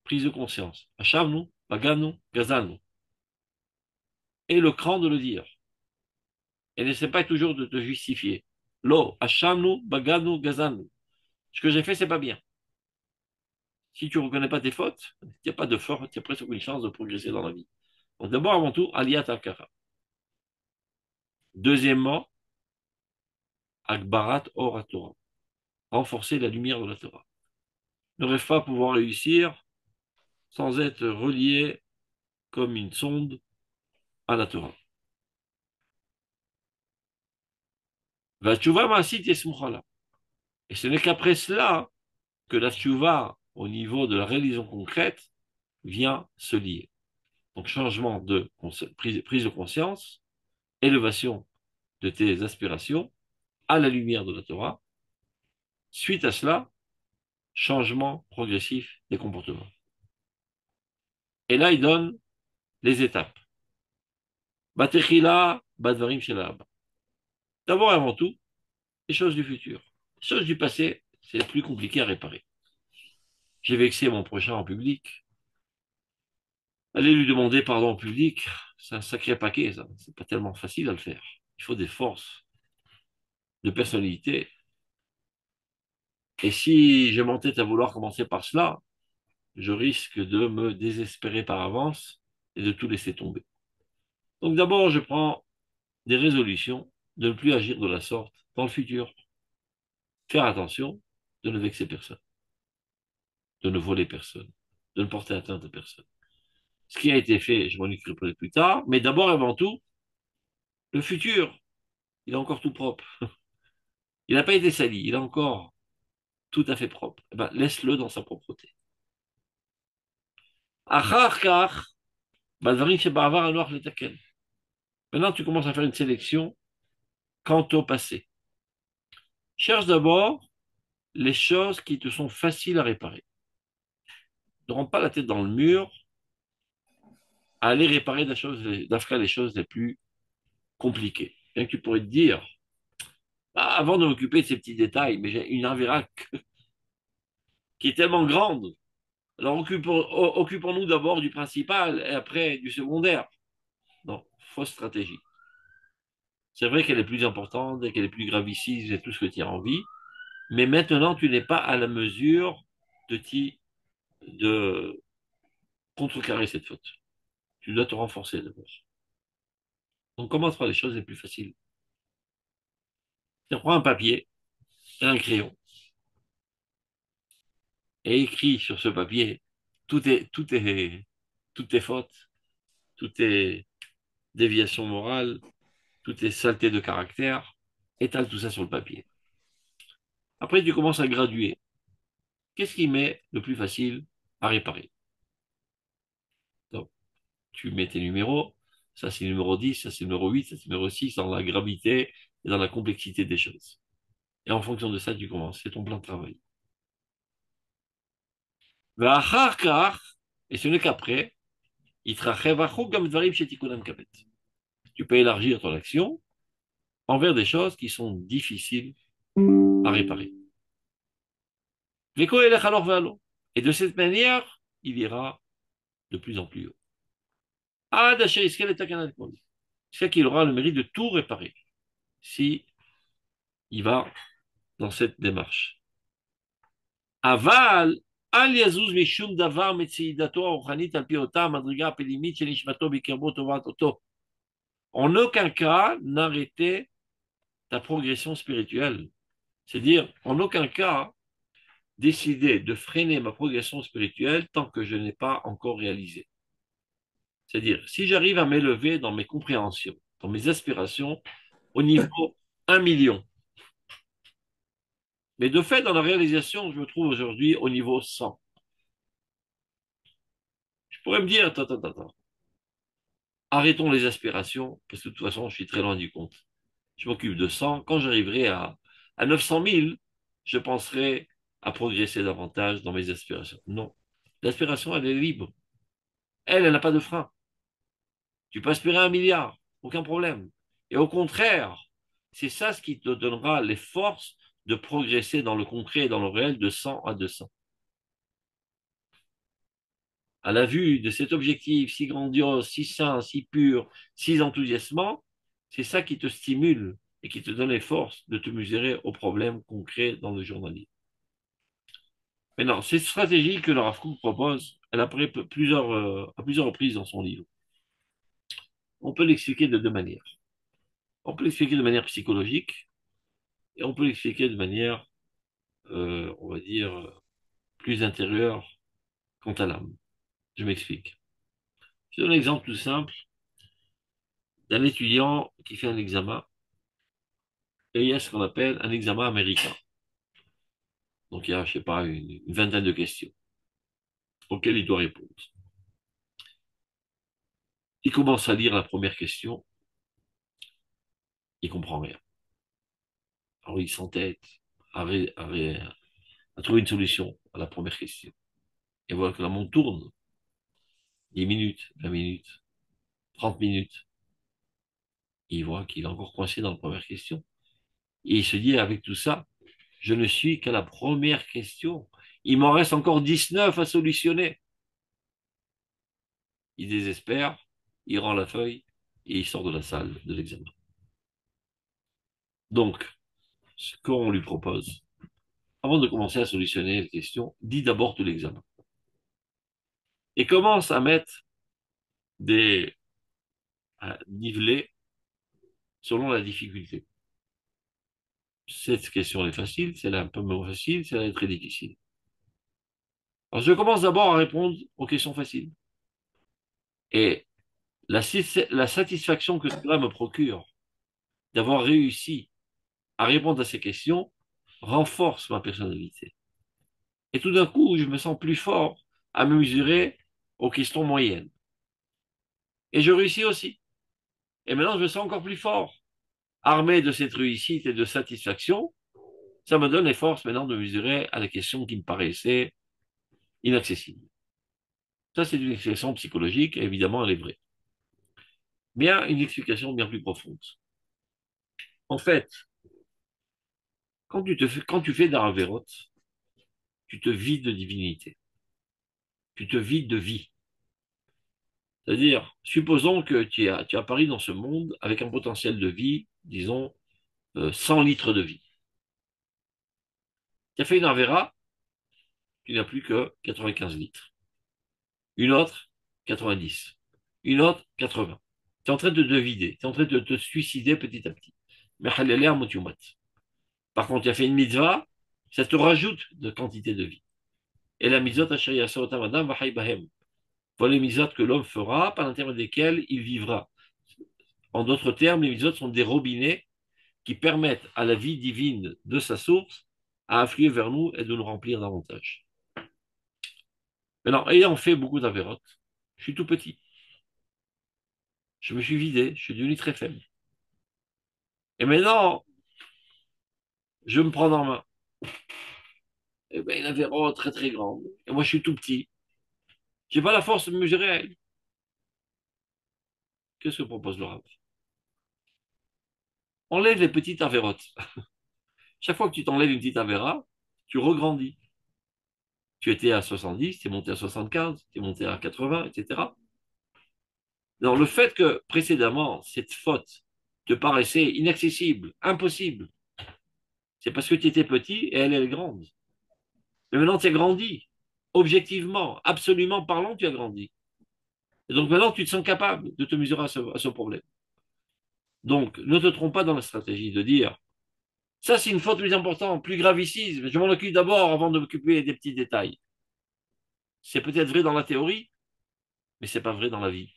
Prise de conscience. Achavnu, baganu, gazanu. Et le cran de le dire. Et n'essaie pas toujours de te justifier. Lo, achavnu, baganu, gazanu. Ce que j'ai fait, c'est pas bien. Si tu ne reconnais pas tes fautes, il n'y a pas de force, il n'y a presque aucune chance de progresser dans la vie. Donc d'abord, avant tout, aliyat akara. Deuxièmement, akbarat or Torah. Renforcer la lumière de la Torah. Ne rêve pas pouvoir réussir sans être relié comme une sonde à la Torah. Va tchouva ma'asit yesmuchala. Et ce n'est qu'après cela que la tchouva, au niveau de la réalisation concrète, vient se lier. Donc changement de prise de conscience, élévation de tes aspirations à la lumière de la Torah. Suite à cela, changement progressif des comportements. Et là, il donne les étapes. Batechila, badvarim shelab. D'abord et avant tout, les choses du futur. Les choses du passé, c'est plus compliqué à réparer. J'ai vexé mon prochain en public. Aller lui demander pardon en public, c'est un sacré paquet, ça. C'est pas tellement facile à le faire. Il faut des forces de personnalité. Et si je m'entête à vouloir commencer par cela, je risque de me désespérer par avance et de tout laisser tomber. Donc d'abord, je prends des résolutions de ne plus agir de la sorte dans le futur. Faire attention de ne vexer personne, de ne voler personne, de ne porter atteinte à personne. Ce qui a été fait, je m'en occuperai plus tard, mais d'abord et avant tout, le futur, il est encore tout propre. Il n'a pas été sali, il est encore tout à fait propre. Eh ben, laisse-le dans sa propreté. Maintenant, tu commences à faire une sélection quant au passé. Cherche d'abord les choses qui te sont faciles à réparer. Ne rentre pas la tête dans le mur à aller réparer les choses les plus compliquées. Bien que tu pourrais te dire, ah, avant de m'occuper de ces petits détails, mais j'ai une Averac qui est tellement grande. Alors occupons-nous d'abord du principal et après du secondaire. Non, fausse stratégie. C'est vrai qu'elle est plus importante et qu'elle est plus gravissime et tout ce que tu as envie, mais maintenant tu n'es pas à la mesure de contrecarrer cette faute. Tu dois te renforcer d'abord. Donc commence par les choses les plus faciles. Tu prends un papier et un crayon et écris sur ce papier toutes tes fautes, toutes tes déviations morales, toutes tes saletés de caractère, étale tout ça sur le papier. Après, tu commences à graduer. Qu'est-ce qui met le plus facile à réparer? Donc, tu mets tes numéros, ça c'est le numéro 10, ça c'est le numéro 8, ça c'est le numéro 6, dans la gravité et dans la complexité des choses. Et en fonction de ça, tu commences. C'est ton plan de travail. Et ce n'est qu'après, tu peux élargir ton action envers des choses qui sont difficiles à réparer. Et de cette manière, il ira de plus en plus haut. Jusqu'à qu'il aura le mérite de tout réparer, si il va dans cette démarche. Aval, al yazuz mishum davar metzidato orchanit al piota madriga pelimit shenishmato bikerbo tovat oto. En aucun cas n'arrêter ta progression spirituelle. C'est-à-dire, en aucun cas décider de freiner ma progression spirituelle tant que je n'ai pas encore réalisé. C'est-à-dire, si j'arrive à m'élever dans mes compréhensions, dans mes aspirations, au niveau 1 million, mais de fait, dans la réalisation, je me trouve aujourd'hui au niveau 100. Je pourrais me dire, attends, arrêtons les aspirations, parce que de toute façon, je suis très loin du compte. Je m'occupe de 100. Quand j'arriverai à 900 000, je penserai à progresser davantage dans mes aspirations. Non. L'aspiration, elle est libre. Elle n'a pas de frein. Tu peux aspirer à 1 milliard, aucun problème. Et au contraire, c'est ça ce qui te donnera les forces de progresser dans le concret et dans le réel de 100 à 200. À la vue de cet objectif si grandiose, si sain, si pur, si enthousiasmant, c'est ça qui te stimule et qui te donne les forces de te mesurer aux problèmes concrets dans le journalisme. Maintenant, cette stratégie que le Rav Kook propose, elle apparaît à plusieurs reprises dans son livre. On peut l'expliquer de deux manières. On peut l'expliquer de manière psychologique et on peut l'expliquer de manière, on va dire, plus intérieure quant à l'âme. Je m'explique. Je donne un exemple tout simple d'un étudiant qui fait un examen et il y a ce qu'on appelle un examen américain. Donc il y a, je sais pas, une vingtaine de questions auxquelles il doit répondre. Il commence à lire la première question, il comprend rien. Alors il s'entête à trouver une solution à la première question. Et voilà que la montre tourne. 10 minutes, 20 minutes, 30 minutes. Et il voit qu'il est encore coincé dans la première question. Et il se dit, avec tout ça, je ne suis qu'à la première question. Il m'en reste encore 19 à solutionner. Il désespère, il rend la feuille et il sort de la salle de l'examen. Donc, ce qu'on lui propose, avant de commencer à solutionner les questions, dit d'abord tout l'examen. Et commence à mettre des nivelés selon la difficulté. Cette question est facile, celle-là un peu moins facile, celle-là est très difficile. Alors, je commence d'abord à répondre aux questions faciles. Et la satisfaction que cela me procure d'avoir réussi à répondre à ces questions renforce ma personnalité. Et tout d'un coup, je me sens plus fort à me mesurer aux questions moyennes. Et je réussis aussi. Et maintenant, je me sens encore plus fort. Armé de cette réussite et de satisfaction, ça me donne les forces maintenant de mesurer à la question qui me paraissait inaccessible. Ça, c'est une explication psychologique, et évidemment, elle est vraie. Mais il y a une explication bien plus profonde. En fait, quand tu fais d'Araverot, tu te vides de divinité. Tu te vides de vie. C'est-à-dire, supposons que tu apparais dans ce monde avec un potentiel de vie, disons, 100 litres de vie. Tu as fait une Arvera, tu n'as plus que 95 litres. Une autre, 90. Une autre, 80. Tu es en train de te vider, tu es en train de te suicider petit à petit. Mais par contre, tu as fait une mitzvah, ça te rajoute de quantité de vie. Et la mitzvah, voilà les mitzvahs que l'homme fera, par l'intermédiaire desquelles il vivra. En d'autres termes, les mitzvot sont des robinets qui permettent à la vie divine de sa source à affluer vers nous et de nous remplir davantage. Maintenant, ayant fait beaucoup d'avérotes, je suis tout petit. Je me suis vidé, je suis devenu très faible. Et maintenant, je me prends en main. Eh bien, une avérote très très grande. Et moi, je suis tout petit. Je n'ai pas la force de me mesurer à elle. Qu'est-ce que propose le Rav? Enlève les petites avérotes. Chaque fois que tu t'enlèves une petite avéra, tu regrandis. Tu étais à 70, tu es monté à 75, tu es monté à 80, etc. Alors, le fait que précédemment, cette faute te paraissait inaccessible, impossible, c'est parce que tu étais petit et elle est grande. Mais maintenant, tu as grandi. Objectivement, absolument parlant, tu as grandi. Et donc maintenant, tu te sens capable de te mesurer à ce problème. Donc, ne te trompe pas dans la stratégie de dire, ça c'est une faute plus importante, plus gravissime, je m'en occupe d'abord avant de m'occuper des petits détails. C'est peut-être vrai dans la théorie, mais c'est pas vrai dans la vie.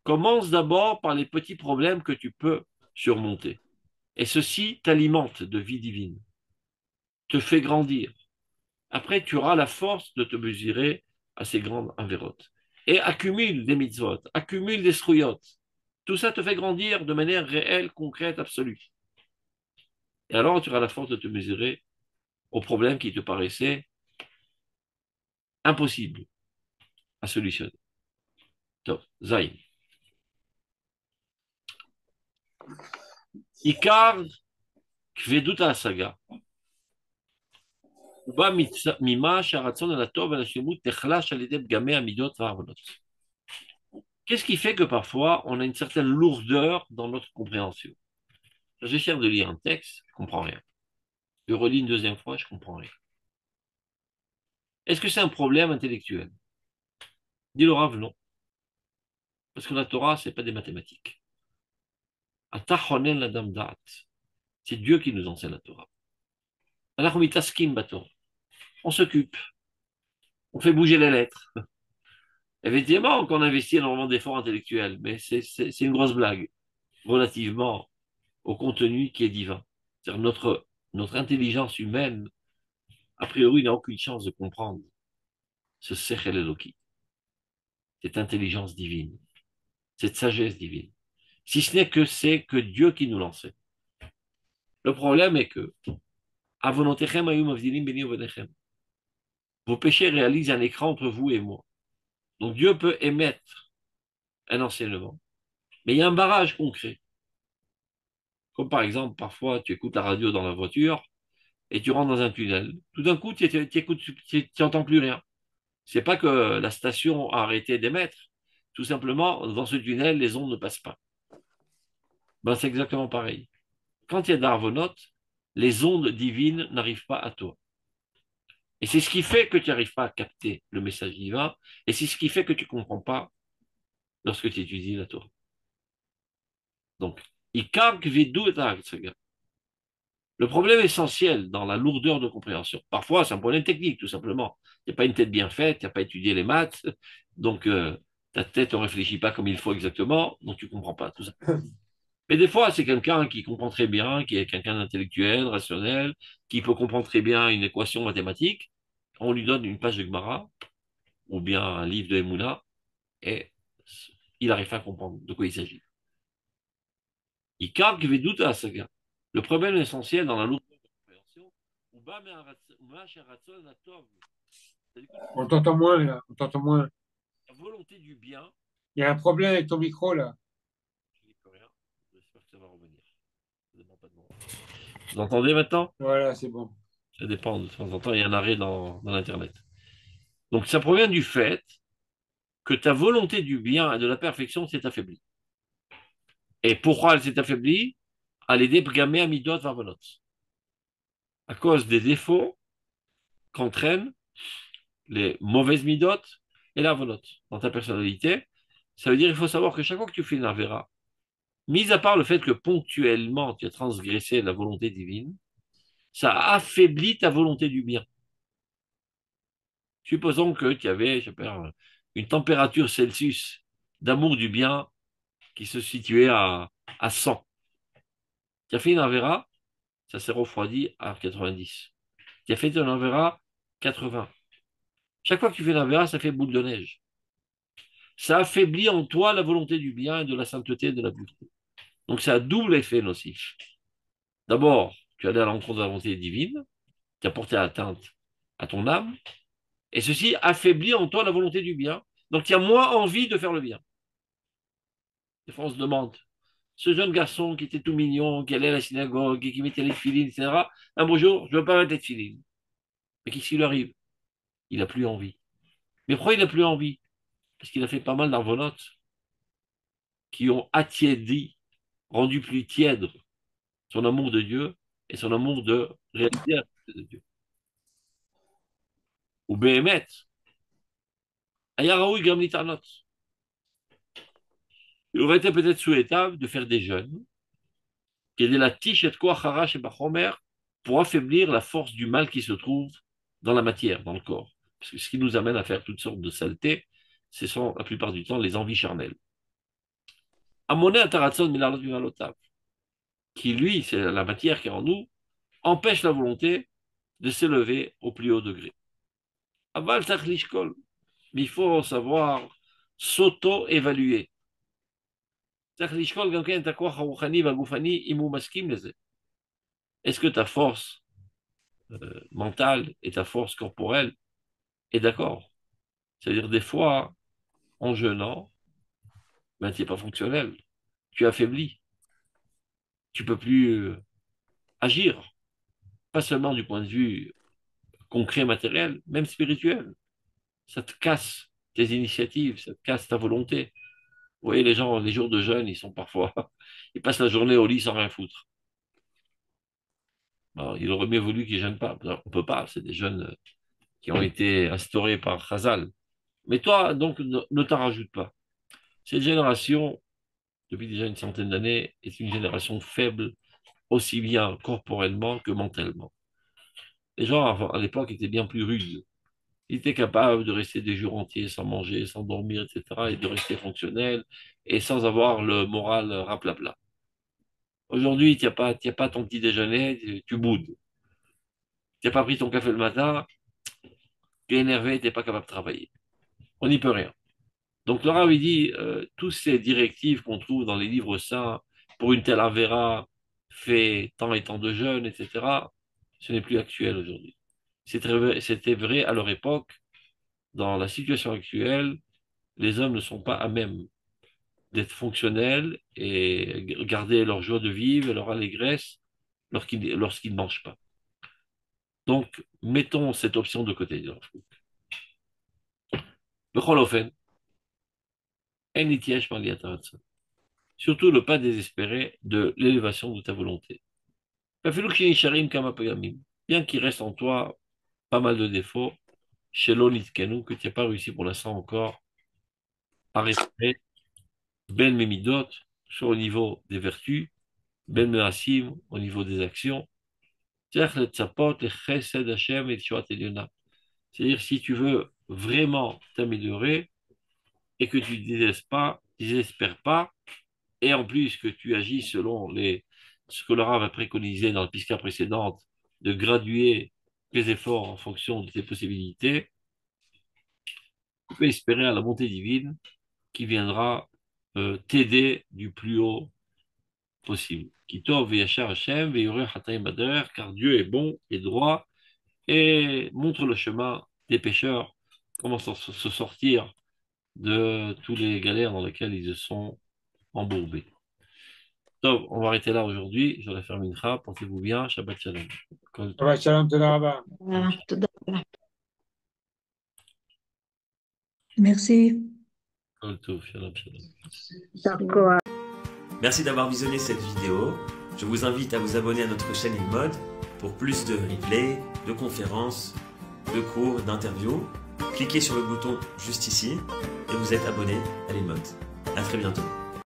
Commence d'abord par les petits problèmes que tu peux surmonter. Et ceci t'alimente de vie divine, te fait grandir. Après, tu auras la force de te mesurer à ces grandes avérotes. Et accumule des mitzvot, accumule des srouyot. Tout ça te fait grandir de manière réelle, concrète, absolue. Et alors, tu auras la force de te mesurer aux problèmes qui te paraissaient impossibles à solutionner. Top. Zayn. Ikar kvedut saga. ובא ממה שהרצון על הטוב ועל השלמות נחלש על ידי פגמי המידות והעוונות. Qu'est-ce qui fait que parfois on a une certaine lourdeur dans notre compréhension? J'essaie de lire un texte, je ne comprends rien. Je relis une deuxième fois, je ne comprends rien. Est-ce que c'est un problème intellectuel? Dit le Rav, non. Parce que la Torah, ce n'est pas des mathématiques. C'est Dieu qui nous enseigne la Torah. On s'occupe, on fait bouger les lettres. Effectivement, qu'on investit énormément d'efforts intellectuels, mais c'est une grosse blague relativement au contenu qui est divin. C'est-à-dire notre intelligence humaine, a priori, n'a aucune chance de comprendre ce Sechel Eloki, cette intelligence divine, cette sagesse divine. Si ce n'est que c'est que Dieu qui nous l'enseigne. Le problème est que, vos péchés réalisent un écran entre vous et moi. Donc Dieu peut émettre un enseignement. Mais il y a un barrage concret. Comme par exemple, parfois, tu écoutes la radio dans la voiture et tu rentres dans un tunnel. Tout d'un coup, tu n'entends plus rien. C'est pas que la station a arrêté d'émettre. Tout simplement, dans ce tunnel, les ondes ne passent pas. Ben, c'est exactement pareil. Quand il y a d'arvonotes, les ondes divines n'arrivent pas à toi. Et c'est ce qui fait que tu n'arrives pas à capter le message divin, et c'est ce qui fait que tu ne comprends pas lorsque tu étudies la Torah. Donc, le problème essentiel dans la lourdeur de compréhension, parfois c'est un problème technique tout simplement. Il n'y a pas une tête bien faite, tu n'as pas étudié les maths, donc ta tête ne réfléchit pas comme il faut exactement, donc tu ne comprends pas tout ça. Mais des fois, c'est quelqu'un qui comprend très bien, qui est quelqu'un d'intellectuel, rationnel, qui peut comprendre très bien une équation mathématique. On lui donne une page de Gemara ou bien un livre de Emouna et il n'arrive pas à comprendre de quoi il s'agit. Le problème essentiel dans la lourdeur de compréhension, On t'entend moins, là. On t'entend moins. la volonté du bien. Il y a un problème avec ton micro, là. Je n'y peux rien. J'espère que ça va revenir. Vous entendez maintenant? Voilà, c'est bon. Ça dépend. De temps en temps, il y a un arrêt dans l'Internet. Donc, ça provient du fait que ta volonté du bien et de la perfection s'est affaiblie. Et pourquoi elle s'est affaiblie? À l'aider Pgamé Amidot Varvanot. À cause des défauts qu'entraînent les mauvaises midotes et la vonote dans ta personnalité. Ça veut dire qu'il faut savoir que chaque fois que tu fais une avéra, mis à part le fait que ponctuellement tu as transgressé la volonté divine, ça affaiblit ta volonté du bien. Supposons que tu avais, je sais pas, une température Celsius d'amour du bien qui se situait à 100. Tu as fait une Avera, ça s'est refroidi à 90. Tu as fait une Avera, 80. Chaque fois que tu fais une Avera, ça fait boule de neige. Ça affaiblit en toi la volonté du bien et de la sainteté et de la pureté. Donc c'est un double effet nocif. D'abord, tu es allé à l'encontre de la volonté divine, tu as porté atteinte à ton âme, et ceci affaiblit en toi la volonté du bien. Donc tu as moins envie de faire le bien. Des fois, on se demande, ce jeune garçon qui était tout mignon, qui allait à la synagogue et qui mettait les filines, etc., un beau jour, je ne veux pas mettre les filines. Mais qu'est-ce qui lui arrive? Il n'a plus envie. Mais pourquoi il n'a plus envie? Parce qu'il a fait pas mal d'arvonotes qui ont attiédi, rendu plus tiède son amour de Dieu et son amour de réaliser la volonté de Dieu. Ou Béhémet, Ayaraoui Gamlitanot. Il aurait été peut-être souhaitable de faire des jeûnes, qui est de la tiche et quoi harash et bachomer, pour affaiblir la force du mal qui se trouve dans la matière, dans le corps. Parce que ce qui nous amène à faire toutes sortes de saletés, ce sont la plupart du temps les envies charnelles. Amoné Ataratson Milarot Mimalotav, qui lui, c'est la matière qui est en nous, empêche la volonté de s'élever au plus haut degré. Aval Tachlishkol, mais il faut savoir s'auto-évaluer. Est-ce que ta force mentale et ta force corporelle est d'accord? C'est-à-dire des fois, en jeûnant, ben, tu n'es pas fonctionnel, tu affaiblis, tu ne peux plus agir, pas seulement du point de vue concret, matériel, même spirituel. Ça te casse tes initiatives, ça te casse ta volonté. Vous voyez, les gens, les jours de jeûne, ils sont parfois, ils passent la journée au lit sans rien foutre. Alors, il aurait mieux voulu qu'ils ne jeûnent pas. On ne peut pas, c'est des jeûnes qui ont été instaurés par Chazal. Mais toi, donc, ne t'en rajoute pas. Cette génération, depuis déjà une centaine d'années, est une génération faible, aussi bien corporellement que mentalement. Les gens, à l'époque, étaient bien plus rudes. Ils étaient capables de rester des jours entiers sans manger, sans dormir, etc., et de rester fonctionnels, et sans avoir le moral raplapla. Aujourd'hui, tu n'as pas ton petit déjeuner, tu boudes. Tu n'as pas pris ton café le matin, tu es énervé, tu n'es pas capable de travailler. On n'y peut rien. Donc le Rav, il dit, toutes ces directives qu'on trouve dans les livres saints, pour une telle avéra, fait tant et tant de jeûnes, etc., ce n'est plus actuel aujourd'hui. C'était vrai à leur époque. Dans la situation actuelle, les hommes ne sont pas à même d'être fonctionnels et garder leur joie de vivre et leur allégresse lorsqu'ils ne mangent pas. Donc, mettons cette option de côté. Surtout ne pas désespérer de l'élévation de ta volonté. Bien qu'il reste en toi pas mal de défauts, chez l'Onitkenu, que tu n'as pas réussi pour l'instant encore à réparer, ben memidot, soit au niveau des vertus, ben measim, au niveau des actions, c'est-à-dire si tu veux vraiment t'améliorer et que tu ne désespères pas, et en plus que tu agis selon ce que le Rav a préconisé dans la pisca précédente, de graduer tes efforts en fonction de tes possibilités, tu peux espérer à la bonté divine qui viendra t'aider du plus haut possible. Kitov v'yachar Hashem v'yoreh hatayim bader, car Dieu est bon et droit et montre le chemin des pécheurs, comment se sortir de tous les galères dans lesquelles ils se sont embourbés. Donc, on va arrêter là aujourd'hui. Je vais faire mincha. Portez-vous bien. Shabbat shalom. Kol tov. Shabbat shalom, toda rabba. תודה רבה. Merci. Kol tov. Shalom, shalom. יישר כוח. Merci d'avoir visionné cette vidéo. Je vous invite à vous abonner à notre chaîne InMode pour plus de replays, de conférences, de cours, d'interviews. Cliquez sur le bouton juste ici et vous êtes abonné à l'InMode. À très bientôt.